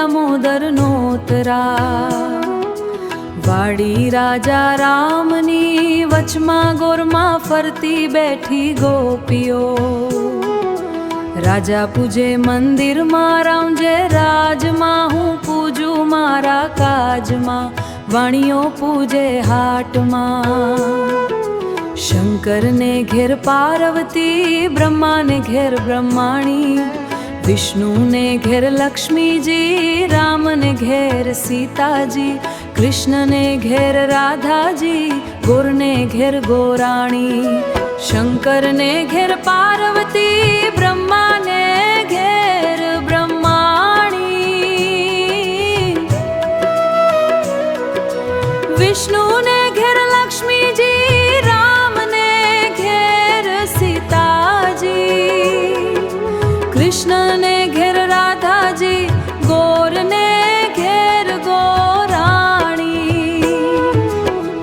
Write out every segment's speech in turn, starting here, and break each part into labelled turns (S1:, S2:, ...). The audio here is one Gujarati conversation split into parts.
S1: દામોદર નોતરા વાડી રાજા રામની વચમાં ગોરમાં ફરતી બેઠી ગોપીઓ રાજા પૂજે મંદિરમાં રામજે રાજમાં હું પૂજું મારા કાજમાં વાણીઓ પૂજે હાટમાં શંકરને ઘેર પાર્વતી બ્રહ્માને ઘેર બ્રહ્માણી વિષ્ણુને ઘેર લક્ષ્મીજી રામને ઘેર સીતાજી કૃષ્ણને ઘેર રાધાજી ગોરને ઘેર ગોરાણી શંકરને ઘેર પાર્વતી બ્રહ્માને ઘેર બ્રહ્માણી વિષ્ણુને ઘેર લક્ષ્મીજી રામને ઘેર સીતાજી કૃષ્ણને ઘેર રાધાજી ગોરને ઘેર ગોરાણી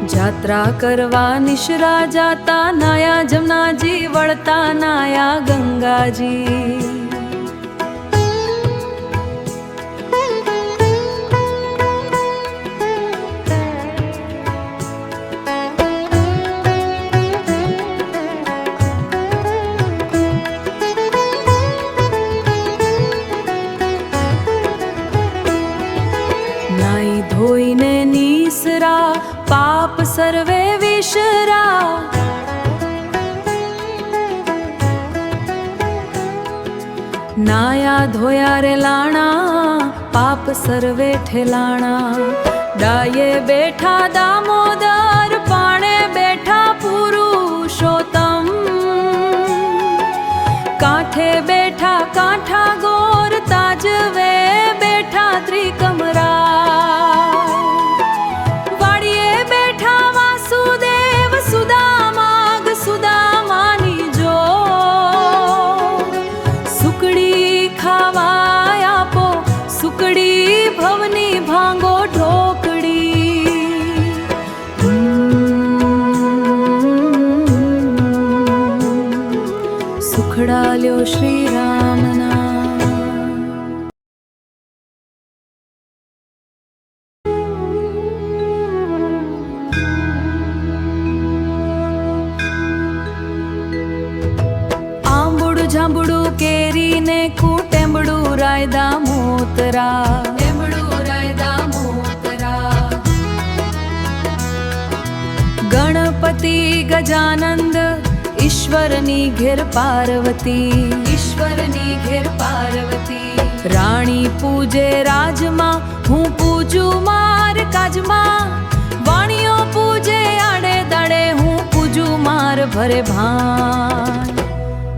S1: જાત્રા કરવા નિશરા જાતા નાયા જમનાજી વળતા નાયા ગંગાજી ધોઈને નીસરા પાપ સર્વે વિશરા નાયા ધોયા રે લાણા પાપ સર્વે ઠેલાણા ડાયે બેઠા દામોદર પાણે બેઠા પુરુષોત્તમ કાંઠે બેઠા કાંઠા ગોર તાજવે બેઠા ત્રિકમરા ભવની ભાંગો ઢોકડી સુખડા લ્યો શ્રી રામના આંબુડું જાંબુડું કેરીને કુટેમ્બડું રાયદા મોતરા ગણપતિ ગજાનંદ ઈશ્વરની ઘેર પાર્વતી રાણી પૂજે રાજમાં હું પૂજું માર કાજમાં વાણીઓ પૂજે આડે દાડે હું પૂજું માર ભરે ભાન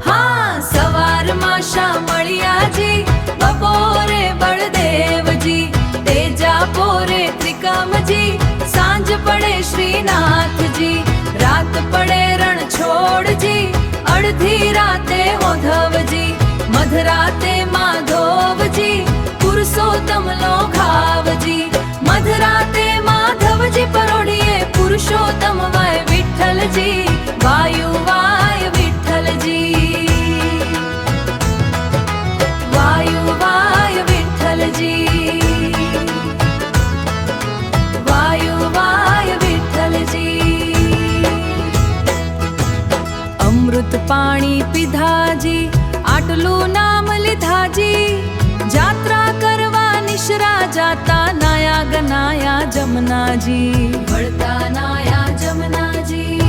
S1: હા સવારમાં શામળિયાજી બપોરે બળદેવજી તેજા પોરે ત્રિકમજી સાંજ પડે શ્રીનાથજી રાત પડે રણછોડજી અડધી રાતે ઓધવજી મધરાતે માધવજી પુરુષોત્તમ લોઘાવજી મધરાતે માધવજી પરોઢીએ પુરુષોત્તમ વાય વિઠ્ઠલજી વાયુ વાય વિઠ્ઠલજી વાયુ વાય વિઠ્ઠલજી અમૃત પાણી પીધાજી આટલું નામ લીધાજી જાત્રા કરવા નિશરા જાતા નાયા ગનાયા જમનાજી વળતા નાયા જમનાજી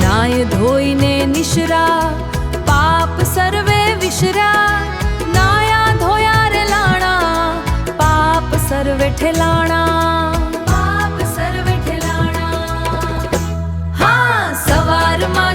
S1: નાય ધોઈને નિશરા પાપ સર્વે વિશરા નાયા ધોયા રે લાણા પાપ સર્વે ઠેલાણા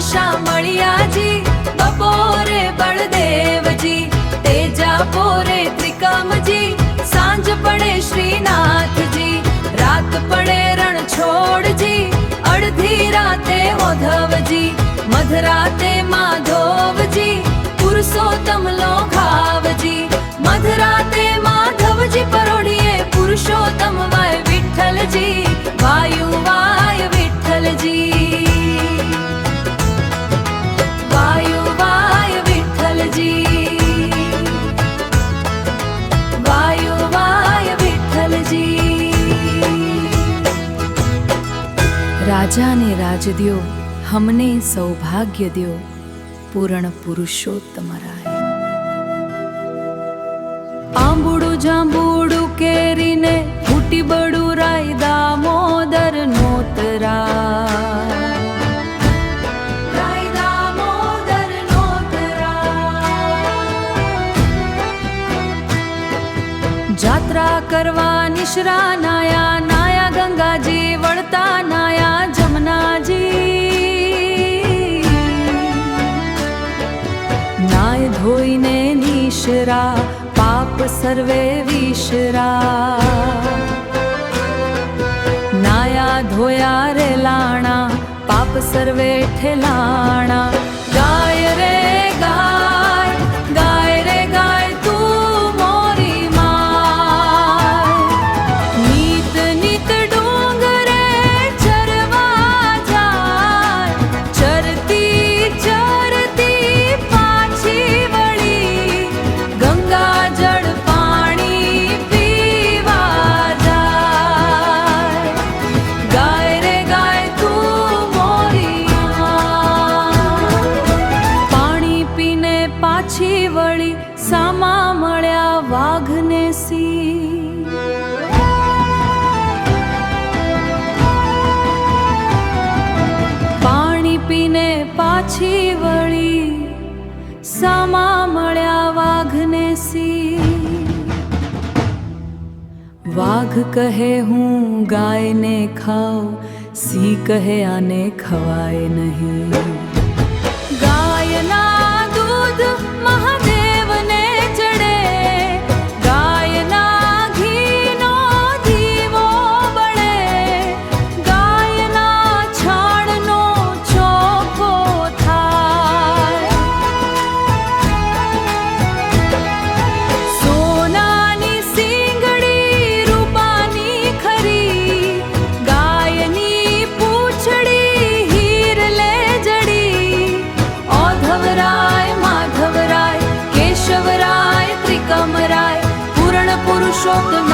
S1: શામળિયાજી બપોરે બળદેવજી તેજા પોરે ત્રિકમજી સાંજ પડે શ્રીનાથજી રાત પડે રણછોડજી અડધી રાતે ઓધવજી મધરાતે માધવજી પુરુષોત્તમ લોઘાવજી મધરાતે માધવજી પરોઢીએ પુરુષોત્તમ વાય વિઠ્ઠલજી વાયુ વાય વિઠ્ઠલજી વાયુ વાય વિઠ્ઠલજી રાજાને રાજ દ્યો, હમને સૌભાગ્ય દ્યો, પૂર્ણ પુરુષોત્તમ રાય. આંબુડું જાંબુડું કેરીને ફૂટી બડું રાય, દામોદર નોતરા. જાત્રા કરવા નિશરા નાયા, નાયા ગંગાજી વળતા નાયા જમનાજી. નાય ધોઈને નિશરા, પાપ સર્વે વિશરા. નાયા ધોયા રે લાણા, પાપ સર્વે ઠેલાણા. ગાય રે ગાય, ગાય રે ગાય તું મોરી માય. નીત નીત ડુંગરે ચરવા જાય, ચરતી ચરતી પાછી વળી, ગંગા જળ પાણી પીવા જાય. ગાય રે ગાય તું મોરી માય. પાણી પીને પાછી વળી, સામા મળ્યા વાઘને સિંહ. પાણી પીને પાછી વળી, સામા મળ્યા વાઘને સિંહ. વાઘ કહે હું ગાયને ખાઉં, સિંહ કહે આને ખવાય નહીં. ગાયના દૂધ મહાદેવને ચડે, ગાયના ઘીનો દીવો બળે, ગાયના છાણનો ચોખ્ખો થાય. સોનાની સિંગડી રૂપાની ખરી, ગાયની પૂંછડી હીર લે જડી. ઓધવરાય માધવરાય કેશવરાય ત્રિકમરાય, પૂર્ણ પુરુષોત્તમ